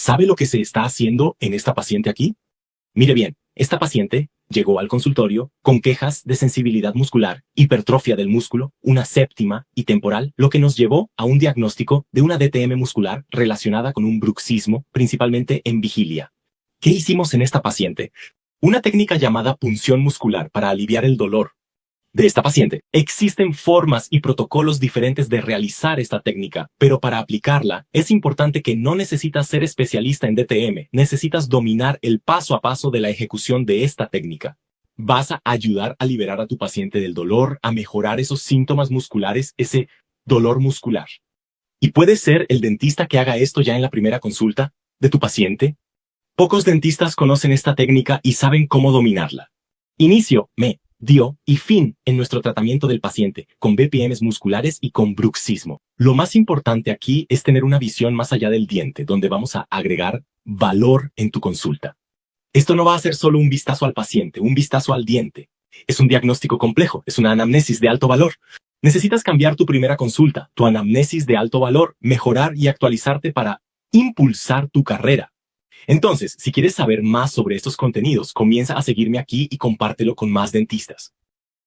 ¿Sabe lo que se está haciendo en esta paciente aquí? Mire bien, esta paciente llegó al consultorio con quejas de sensibilidad muscular, hipertrofia del músculo, una séptima y temporal, lo que nos llevó a un diagnóstico de una DTM muscular relacionada con un bruxismo, principalmente en vigilia. ¿Qué hicimos en esta paciente? Una técnica llamada punción muscular para aliviar el dolor de esta paciente. Existen formas y protocolos diferentes de realizar esta técnica, pero para aplicarla es importante que no necesitas ser especialista en DTM, necesitas dominar el paso a paso de la ejecución de esta técnica. Vas a ayudar a liberar a tu paciente del dolor, a mejorar esos síntomas musculares, ese dolor muscular. Y puede ser el dentista que haga esto ya en la primera consulta de tu paciente. Pocos dentistas conocen esta técnica y saben cómo dominarla. Inicio, dio y fin en nuestro tratamiento del paciente, con BPMs musculares y con bruxismo. Lo más importante aquí es tener una visión más allá del diente, donde vamos a agregar valor en tu consulta. Esto no va a ser solo un vistazo al paciente, un vistazo al diente. Es un diagnóstico complejo, es una anamnesis de alto valor. Necesitas cambiar tu primera consulta, tu anamnesis de alto valor, mejorar y actualizarte para impulsar tu carrera. Entonces, si quieres saber más sobre estos contenidos, comienza a seguirme aquí y compártelo con más dentistas.